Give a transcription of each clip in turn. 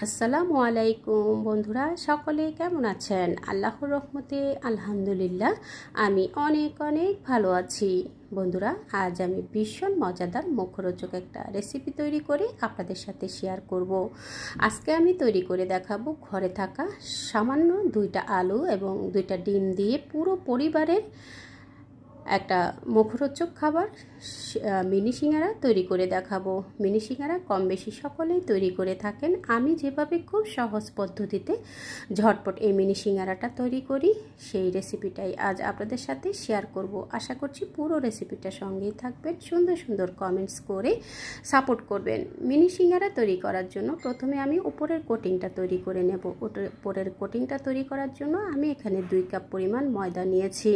আসসালামু আলাইকুম বন্ধুরা, সকলে কেমন আছেন? আল্লাহর রহমতে আলহামদুলিল্লাহ আমি অনেক ভালো আছি। বন্ধুরা, আজ আমি ভীষণ মজাদার মুখরোচক একটা রেসিপি তৈরি করে আপনাদের সাথে শেয়ার করব। আজকে আমি তৈরি করে দেখাবো ঘরে থাকা সামান্য 2টা আলু এবং 2টা ডিম দিয়ে পুরো পরিবারের একটা মুখরোচক খাবার মিনি সিঙ্গারা তৈরি করে দেখাবো। মিনি সিঙ্গারা কম বেশি সকলেই তৈরি করে থাকেন। আমি যেভাবে খুব সহজ পদ্ধতিতে ঝটপট এই মিনি সিঙ্গারাটা তৈরি করি সেই রেসিপিটাই আজ আপনাদের সাথে শেয়ার করব। আশা করছি পুরো রেসিপিটার সঙ্গেই থাকবেন, সুন্দর কমেন্টস করে সাপোর্ট করবেন। মিনি সিঙ্গারা তৈরি করার জন্য প্রথমে আমি উপরের কোটিংটা তৈরি করে নেব। উপরের কোটিংটা তৈরি করার জন্য আমি এখানে 2 কাপ পরিমাণ ময়দা নিয়েছি।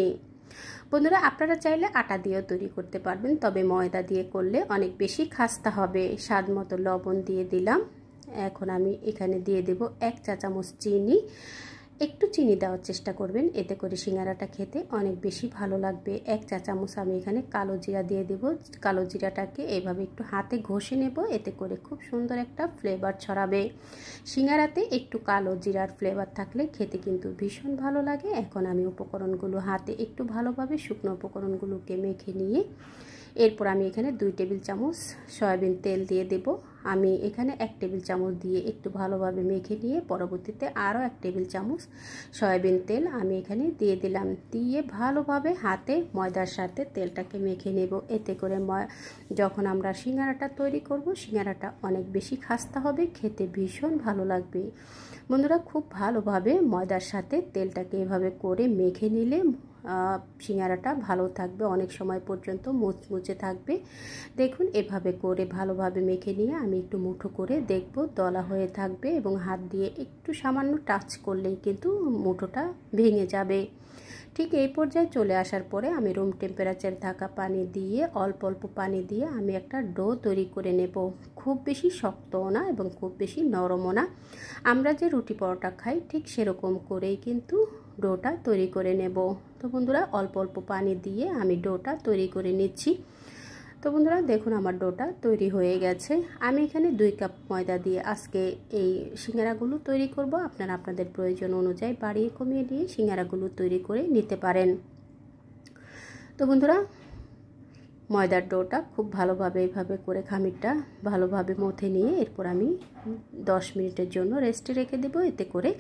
বন্ধুরা, আপনারা চাইলে আটা দিয়েও তৈরি করতে পারবেন, তবে ময়দা দিয়ে করলে অনেক বেশি খাস্তা হবে। স্বাদ মতো লবণ দিয়ে দিলাম। এখন আমি এখানে দিয়ে দেব 1 চা চামচ চিনি। একটু চিনি দেওয়ার চেষ্টা করবেন, এতে করে সিঙ্গারাটা খেতে অনেক বেশি ভালো লাগবে। 1 চা চামচ আমি এখানে কালো জিরা দিয়ে দেব। কালো জিরাটাকে এইভাবে একটু হাতে ঘষে নেব, এতে করে খুব সুন্দর একটা ফ্লেভার ছড়াবে। সিঙ্গারাতে একটু কালো জিরার ফ্লেভার থাকলে খেতে কিন্তু ভীষণ ভালো লাগে। এখন আমি উপকরণগুলো হাতে একটু ভালোভাবে শুকনো উপকরণগুলোকে মেখে নিয়ে এরপর আমি এখানে 2 টেবিল চামচ সয়াবিন তেল দিয়ে দেব। আমি এখানে 1 টেবিল চামচ দিয়ে একটু ভালোভাবে মেখে নিয়ে পরবর্তীতে আরও 1 টেবিল চামচ সয়াবিন তেল আমি এখানে দিয়ে দিলাম। দিয়ে ভালোভাবে হাতে ময়দার সাথে তেলটাকে মেখে নেব, এতে করে যখন আমরা সিঙ্গারাটা তৈরি করব সিঙ্গারাটা অনেক বেশি খাস্তা হবে, খেতে ভীষণ ভালো লাগবে। বন্ধুরা, খুব ভালোভাবে ময়দার সাথে তেলটাকে এভাবে করে মেখে নিলে সিঙ্গারাটা ভালো থাকবে, অনেক সময় পর্যন্ত মুচমুচে থাকবে। দেখুন, এভাবে করে ভালোভাবে মেখে নিয়ে আমি একটু মুঠো করে দেখব দলা হয়ে থাকবে এবং হাত দিয়ে একটু সামান্য টাচ করলেই কিন্তু মুঠোটা ভেঙে যাবে। ঠিক এই পর্যায়ে চলে আসার পরে আমি রুম টেম্পারেচারে থাকা পানি দিয়ে অল্প পানি দিয়ে আমি একটা ডো তৈরি করে নেব। খুব বেশি শক্তও না এবং খুব বেশি নরমও না। আমরা যে রুটি পরোটা খাই ঠিক সেরকম করেই কিন্তু ডোটা তৈরি করে নেব। তো বন্ধুরা, অল্প পানি দিয়ে আমি ডোটা তৈরি করে নিচ্ছি। তো বন্ধুরা, দেখুন আমার ডোটা তৈরি হয়ে গেছে। আমি এখানে 2 কাপ ময়দা দিয়ে আজকে এই সিঙ্গারাগুলো তৈরি করব। আপনারা আপনাদের প্রয়োজন অনুযায়ী বাড়িয়ে কমিয়ে দিয়ে সিঙ্গারাগুলো তৈরি করে নিতে পারেন। তো বন্ধুরা, ময়দার ডোটা খুব ভালোভাবে এইভাবে করে খামিরটা ভালোভাবে মথে নিয়ে এরপর আমি 10 মিনিটের জন্য রেস্টে রেখে দেব। এতে করে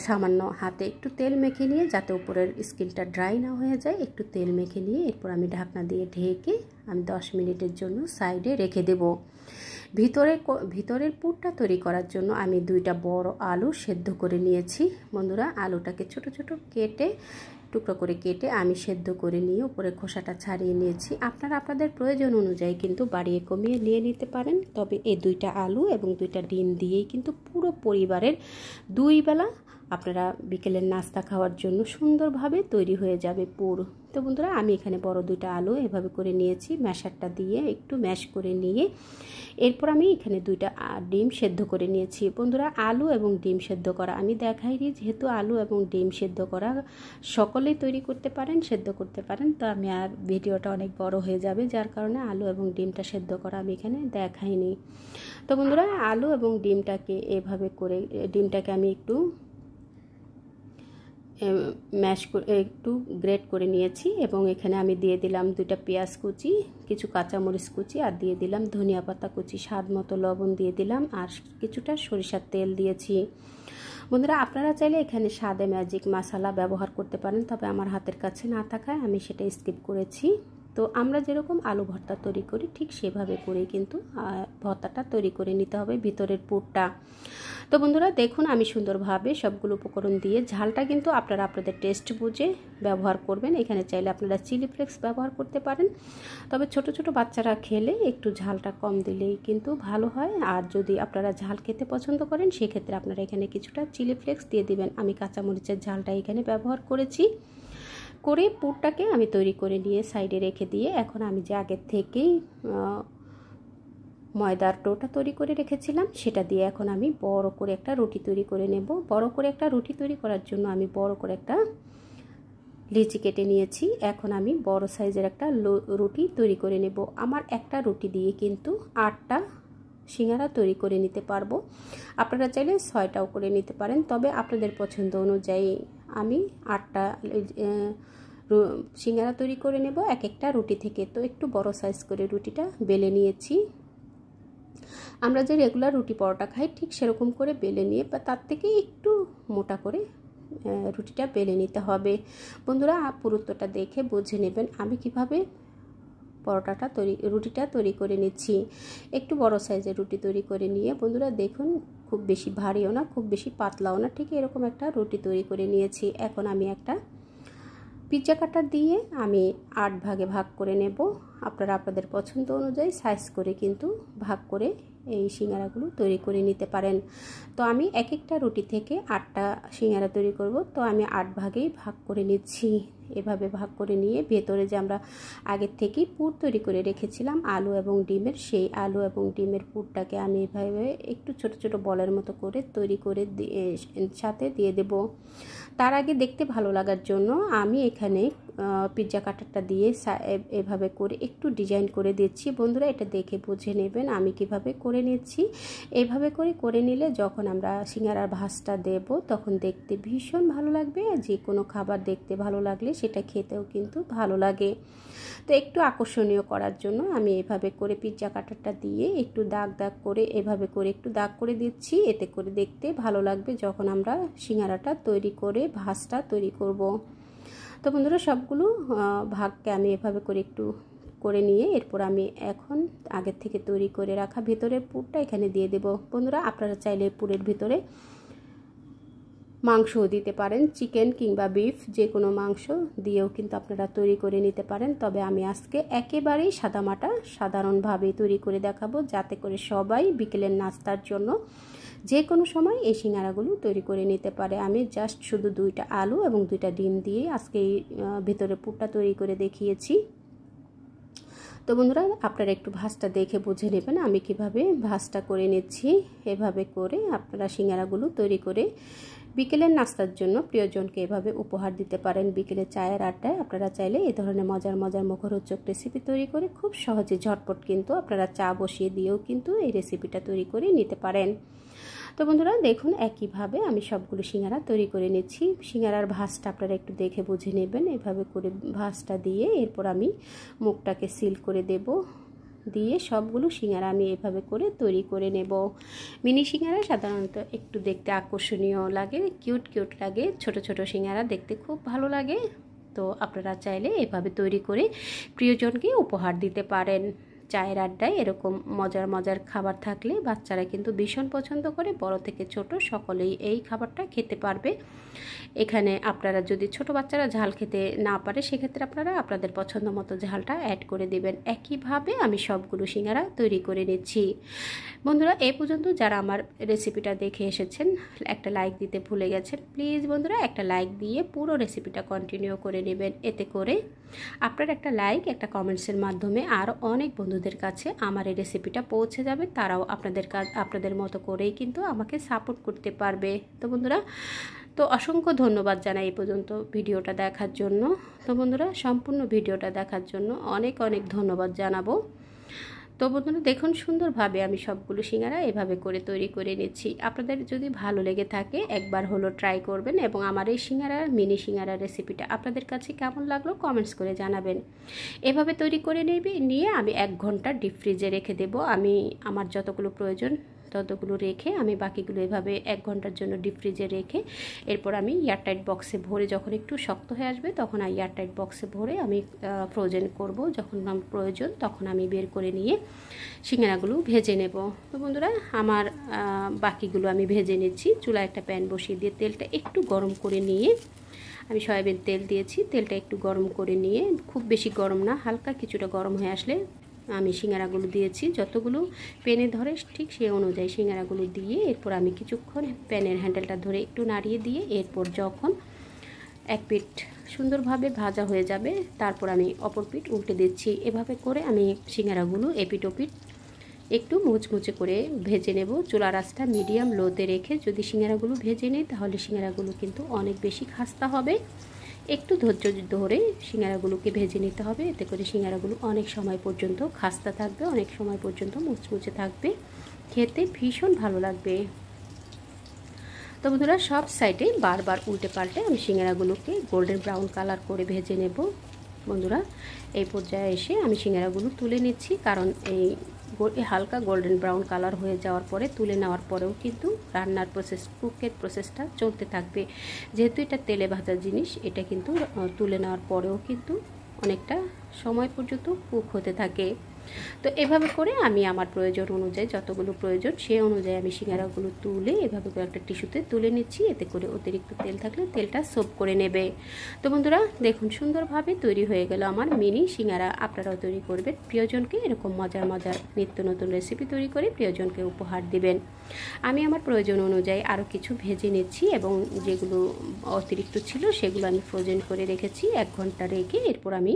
সামান্য হাতে একটু তেল মেখে নিয়ে, যাতে উপরের স্কিনটা ড্রাই না হয়ে যায়, একটু তেল মেখে নিয়ে এরপর আমি ঢাকনা দিয়ে ঢেকে আমি 10 মিনিটের জন্য সাইডে রেখে দেব। ভিতরের পুরটা তৈরি করার জন্য আমি 2টা বড় আলু সেদ্ধ করে নিয়েছি। বন্ধুরা, আলুটাকে ছোট টুকরো করে কেটে আমি সেদ্ধ করে নিয়ে উপরে খোসাটা ছাড়িয়ে নিয়েছি। আপনারা আপনাদের প্রয়োজন অনুযায়ী কিন্তু বাড়িয়ে কমিয়ে নিয়ে নিতে পারেন। তবে এই 2টা আলু এবং 2টা ডিম দিয়েই কিন্তু পুরো পরিবারের 2 বেলা আপনারা বিকেলের নাস্তা খাওয়ার জন্য সুন্দরভাবে তৈরি হয়ে যাবে পুর। তো বন্ধুরা, আমি এখানে বড় 2টা আলু এভাবে করে নিয়েছি, ম্যাশারটা দিয়ে একটু ম্যাশ করে নিয়ে এরপর আমি এখানে 2টা ডিম সেদ্ধ করে নিয়েছি। বন্ধুরা, আলু এবং ডিম সেদ্ধ করা আমি দেখাইনি, যেহেতু আলু এবং ডিম সেদ্ধ করা সকলেই তৈরি করতে পারেন, সেদ্ধ করতে পারেন। তো আমি আর ভিডিওটা অনেক বড় হয়ে যাবে, যার কারণে আলু এবং ডিমটা সেদ্ধ করা আমি এখানে দেখাইনি। তো বন্ধুরা, আলু এবং ডিমটাকে এভাবে করে ডিমটাকে আমি একটু ম্যাশ করে একটু গ্রেট করে নিয়েছি এবং এখানে আমি দিয়ে দিলাম 2টা পেঁয়াজ কুচি, কিছু কাঁচামরিচ কুচি আর দিয়ে দিলাম ধনিয়া পাতা কুচি, স্বাদ মতো লবণ দিয়ে দিলাম আর কিছুটা সরিষার তেল দিয়েছি। বন্ধুরা, আপনারা চাইলে এখানে স্বাদে ম্যাজিক মশলা ব্যবহার করতে পারেন, তবে আমার হাতের কাছে না থাকায় আমি সেটা স্কিপ করেছি। তো আমরা যেরকম আলু ভর্তা তৈরি করি ঠিক সেভাবে করেই কিন্তু ভর্তাটা তৈরি করে নিতে হবে, ভিতরের পুরটা। তো বন্ধুরা, দেখুন আমি সুন্দরভাবে সবগুলো উপকরণ দিয়ে ঝালটা কিন্তু আপনারা আপনাদের টেস্ট বুঝে ব্যবহার করবেন। এখানে চাইলে আপনারা চিলি ফ্লেক্স ব্যবহার করতে পারেন, তবে ছোট বাচ্চারা খেলে একটু ঝালটা কম দিলেই কিন্তু ভালো হয়। আর যদি আপনারা ঝাল খেতে পছন্দ করেন সেক্ষেত্রে আপনারা এখানে কিছুটা চিলি ফ্লেক্স দিয়ে দিবেন। আমি কাঁচামরিচের ঝালটা এখানে ব্যবহার করেছি। করে পুরটাকে আমি তৈরি করে নিয়ে সাইডে রেখে দিয়ে এখন আমি যে আগের থেকেই ময়দার ডোটা তৈরি করে রেখেছিলাম সেটা দিয়ে এখন আমি বড় করে একটা রুটি তৈরি করে নেব। বড় করে একটা রুটি তৈরি করার জন্য আমি বড় করে একটা লিচি কেটে নিয়েছি। এখন আমি বড় সাইজের একটা রুটি তৈরি করে নেব। আমার একটা রুটি দিয়ে কিন্তু 8টা সিঙ্গারা তৈরি করে নিতে পারবো। আপনারা চাইলে 6টাও করে নিতে পারেন, তবে আপনাদের পছন্দ অনুযায়ী আমি 8টা সিঙ্গারা তৈরি করে নেব এক একটা রুটি থেকে। তো একটু বড় সাইজ করে রুটিটা বেলে নিয়েছি। আমরা যে রেগুলার রুটি পরোটা খাই ঠিক সেরকম করে বেলে নিয়ে বা তার থেকে একটু মোটা করে রুটিটা বেলে নিতে হবে। বন্ধুরা পুরুত্বটা দেখে বুঝে নেবেন আমি কিভাবে রুটিটা তৈরি করে নিচ্ছি। একটু বড় সাইজের রুটি তৈরি করে নিয়ে বন্ধুরা দেখুন, খুব বেশি ভারীও না খুব বেশি পাতলাও না, ঠিক এরকম একটা রুটি তৈরি করে নিয়েছি। এখন আমি একটা পিৎজা কাটার দিয়ে আমি 8 ভাগে ভাগ করে নেব। আপনারা আপনাদের পছন্দ অনুযায়ী সাইজ করে কিন্তু ভাগ করে এই সিঙ্গারাগুলো তৈরি করে নিতে পারেন। তো আমি এক একটা রুটি থেকে 8টা সিঙ্গারা তৈরি করব, তো আমি 8 ভাগেই ভাগ করে নিচ্ছি। এভাবে ভাগ করে নিয়ে ভেতরে যে আমরা আগের থেকেই পুর তৈরি করে রেখেছিলাম আলু এবং ডিমের, সেই আলু এবং ডিমের পুরটাকে আমি এভাবে একটু ছোট ছোট বলের মতো করে তৈরি করে সাথে দিয়ে দেব। তার আগে দেখতে ভালো লাগার জন্য আমি এখানে পিৎজা কাটারটা দিয়ে এভাবে করে একটু ডিজাইন করে দিচ্ছি। বন্ধুরা এটা দেখে বুঝে নেবেন আমি কিভাবে করে নিচ্ছি। এইভাবে করে নিলে যখন আমরা সিঙ্গারার ভাঁজটা দেব তখন দেখতে ভীষণ ভালো লাগবে। যে কোনো খাবার দেখতে ভালো লাগলে সেটা খেতেও কিন্তু ভালো লাগে। তো একটু আকর্ষণীয় করার জন্য আমি এভাবে করে পিৎজা কাটারটা দিয়ে একটু দাগ দাগ করে এভাবে করে একটু দাগ করে দিচ্ছি। এতে করে দেখতে ভালো লাগবে যখন আমরা সিঙ্গারাটা তৈরি করে ভাঁজটা তৈরি করব। তো বন্ধুরা সবগুলো ভাগকে আমি এভাবে করে একটু করে নিয়ে এরপর আমি এখন আগের থেকে তৈরি করে রাখা ভেতরের পুরটা এখানে দিয়ে দেব। বন্ধুরা আপনারা চাইলে পুরের ভিতরে মাংসও দিতে পারেন, চিকেন কিংবা বিফ যে কোনো মাংস দিয়েও কিন্তু আপনারা তৈরি করে নিতে পারেন। তবে আমি আজকে একেবারেই সাদামাটা সাধারণভাবে তৈরি করে দেখাবো, যাতে করে সবাই বিকেলের নাস্তার জন্য যে কোনো সময় এই সিঙ্গারাগুলো তৈরি করে নিতে পারে। আমি জাস্ট শুধু 2টা আলু এবং 2টা ডিম দিয়ে আজকে এই ভেতরে পুরটা তৈরি করে দেখিয়েছি। তো বন্ধুরা আপনারা একটু ভাঁজটা দেখে বুঝে নেবেন আমি কিভাবে ভাঁজটা করে নিচ্ছি। এভাবে করে আপনারা সিঙ্গারাগুলো তৈরি করে বিকেলের নাস্তার জন্য প্রিয়জনকে এভাবে উপহার দিতে পারেন। বিকেলে চায়ের আড্ডায় আপনারা চাইলে এই ধরনের মজার মজার মুখরোচক রেসিপি তৈরি করে খুব সহজে ঝটপট কিন্তু আপনারা চা বসিয়ে দিয়েও কিন্তু এই রেসিপিটা তৈরি করে নিতে পারেন। তো বন্ধুরা দেখুন একইভাবে আমি সবগুলো সিঙ্গারা তৈরি করে নিচ্ছি। সিঙ্গারার ভাঁজটা আপনারা একটু দেখে বুঝে নেবেন। এভাবে করে ভাঁজটা দিয়ে এরপর আমি মুখটাকে সিল করে দেব, দিয়ে সবগুলো সিঙ্গারা আমি এভাবে করে তৈরি করে নেব। মিনি সিঙ্গারা সাধারণত একটু দেখতে আকর্ষণীয় লাগে, কিউট কিউট লাগে, ছোট ছোট সিঙ্গারা দেখতে খুব ভালো লাগে। তো আপনারা চাইলে এভাবে তৈরি করে প্রিয়জনকে উপহার দিতে পারেন। চায়ের আড্ডায় এরকম মজার মজার খাবার থাকলে বাচ্চারা কিন্তু ভীষণ পছন্দ করে, বড় থেকে ছোট সকলেই এই খাবারটা খেতে পারবে। এখানে আপনারা যদি ছোট বাচ্চারা ঝাল খেতে না পারে সেক্ষেত্রে আপনারা আপনাদের পছন্দ মতো ঝালটা অ্যাড করে দেবেন। একইভাবে আমি সবগুলো সিঙ্গারা তৈরি করে নিচ্ছি। বন্ধুরা এই পর্যন্ত যারা আমার রেসিপিটা দেখে এসেছেন একটা লাইক দিতে ভুলে গেছেন, প্লিজ বন্ধুরা একটা লাইক দিয়ে পুরো রেসিপিটা কন্টিনিউ করে নেবেন। এতে করে আপনার একটা লাইক একটা কমেন্টসের মাধ্যমে আর অনেক বন্ধুদের কাছে আমার এই রেসিপিটা পৌঁছে যাবে, তারাও আপনাদের মতো করেই কিন্তু আমাকে সাপোর্ট করতে পারবে। তো বন্ধুরা তো অসংখ্য ধন্যবাদ জানাই এই পর্যন্ত ভিডিওটা দেখার জন্য। তো বন্ধুরা সম্পূর্ণ ভিডিওটা দেখার জন্য অনেক অনেক ধন্যবাদ জানাবো। তো বন্ধুরা দেখুন সুন্দরভাবে আমি সবগুলো সিঙ্গারা এভাবে করে তৈরি করে নিচ্ছি। আপনাদের যদি ভালো লেগে থাকে একবার হলো ট্রাই করবেন এবং আমার এই সিঙ্গারা মিনি সিঙ্গারা রেসিপিটা আপনাদের কাছে কেমন লাগলো কমেন্টস করে জানাবেন। এভাবে তৈরি করে নিয়ে আমি 1 ঘন্টা ডিপ ফ্রিজে রেখে দেব। আমি আমার যতগুলো প্রয়োজন ততগুলো রেখে আমি বাকিগুলো এভাবে 1 ঘন্টার জন্য ডিপ ফ্রিজে রেখে এরপর আমি এয়ারটাইট বক্সে ভরে যখন একটু শক্ত হয়ে আসবে তখন এয়ারটাইট বক্সে ভরে আমি ফ্রোজেন করব। যখন আমার প্রয়োজন তখন আমি বের করে নিয়ে সিঙ্গারাগুলো ভেজে নেব। তো বন্ধুরা আমার বাকিগুলো আমি ভেজে নিচ্ছি। চুলায় একটা প্যান বসিয়ে দিয়ে তেলটা একটু গরম করে নিয়ে আমি সয়াবিন তেল দিয়েছি। তেলটা একটু গরম করে নিয়ে খুব বেশি গরম না, হালকা কিছুটা গরম হয়ে আসলে আমি সিঙ্গারাগুলো দিয়েছি। যতগুলো প্যানে ধরে ঠিক সেই অনুযায়ী সিঙ্গারাগুলো দিয়ে এরপর আমি কিছুক্ষণ প্যানের হ্যান্ডেলটা ধরে একটু নাড়িয়ে দিয়ে এরপর যখন এক পিঠ সুন্দরভাবে ভাজা হয়ে যাবে তারপর আমি অপর পিঠ উল্টে দিচ্ছি। এভাবে করে আমি সিঙ্গারাগুলো এপিঠ ওপিঠ একটু মুচমুচে করে ভেজে নেব। চুলার আঁচটা মিডিয়াম লোতে রেখে যদি সিঙ্গারাগুলো ভেজে নিই তাহলে সিঙ্গারাগুলো কিন্তু অনেক বেশি খাস্তা হবে। একটু ধৈর্য ধরে সিঙ্গারাগুলোকে ভেজে নিতে হবে, এতে করে সিঙ্গারাগুলো অনেক সময় পর্যন্ত খাস্তা থাকবে, অনেক সময় পর্যন্ত মুচমুচে থাকবে। খেতে ভীষণ ভালো লাগবে। তো বন্ধুরা সব সাইডে বারবার উল্টে পাল্টে আমি সিঙ্গারাগুলোকে গোল্ডেন ব্রাউন কালার করে ভেজে নেব। বন্ধুরা এই পর্যায়ে এসে আমি সিঙ্গারাগুলো তুলে নিচ্ছি, কারণ এই হালকা গোল্ডেন ব্রাউন কালার হয়ে যাওয়ার পরে তুলে নেওয়ার পরেও কিন্তু রান্নার কুকের প্রসেসটা চলতে থাকবে। যেহেতু এটা তেলে ভাজা জিনিস, এটা কিন্তু তুলে নেওয়ার পরেও কিন্তু অনেকটা সময় পর্যন্ত কুক হতে থাকে। তো এভাবে করে আমি আমার প্রয়োজন অনুযায়ী, যতগুলো প্রয়োজন সেই অনুযায়ী আমি সিঙ্গারাগুলো তুলে এভাবে করে একটা টিস্যুতে তুলে নিচ্ছি। এতে করে অতিরিক্ত তেল থাকলে তেলটা সোপ করে নেবে। তো বন্ধুরা দেখুন সুন্দরভাবে তৈরি হয়ে গেল আমার মিনি সিঙ্গারা। আপনারাও তৈরি করবেন, প্রিয়জনকে এরকম মজার মজার নিত্য নতুন রেসিপি তৈরি করে প্রিয়জনকে উপহার দিবেন। আমি আমার প্রয়োজন অনুযায়ী আরও কিছু ভেজে নিচ্ছি এবং যেগুলো অতিরিক্ত ছিল সেগুলো আমি ফ্রোজেন করে রেখেছি 1 ঘন্টা রেখে। এরপর আমি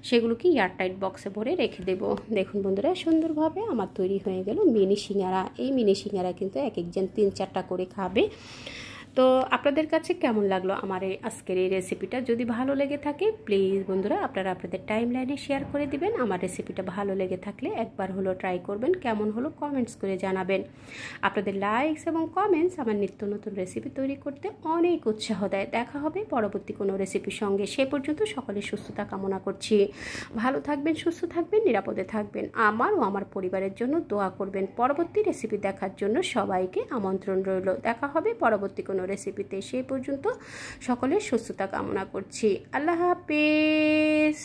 সেগুলোকে এয়ারটাইট বক্সে ভরে রেখে দেবো। দেখুন বন্ধুরা সুন্দরভাবে আমার তৈরি হয়ে গেল মিনি সিঙ্গারা। এই মিনি সিঙ্গারা কিন্তু এক একজন 3-4টা করে খাবে। তো আপনাদের কাছে কেমন লাগলো আমার এই আজকের এই রেসিপিটা? যদি ভালো লেগে থাকে প্লিজ বন্ধুরা আপনারা আপনাদের টাইম লাইনে শেয়ার করে দিবেন। আমার রেসিপিটা ভালো লেগে থাকলে একবার হলো ট্রাই করবেন, কেমন হলো কমেন্টস করে জানাবেন। আপনাদের লাইকস এবং কমেন্টস আমার নিত্য নতুন রেসিপি তৈরি করতে অনেক উৎসাহ দেয়। দেখা হবে পরবর্তী কোনো রেসিপির সঙ্গে। সে পর্যন্ত সকলের সুস্থতা কামনা করছি। ভালো থাকবেন, সুস্থ থাকবেন, নিরাপদে থাকবেন। আমার ও আমার পরিবারের জন্য দোয়া করবেন। পরবর্তী রেসিপি দেখার জন্য সবাইকে আমন্ত্রণ রইল। দেখা হবে পরবর্তী কোনো রেসিপিতে। সেই পর্যন্ত সকলের সুস্থতা কামনা করছি। আল্লাহ হাফেজ।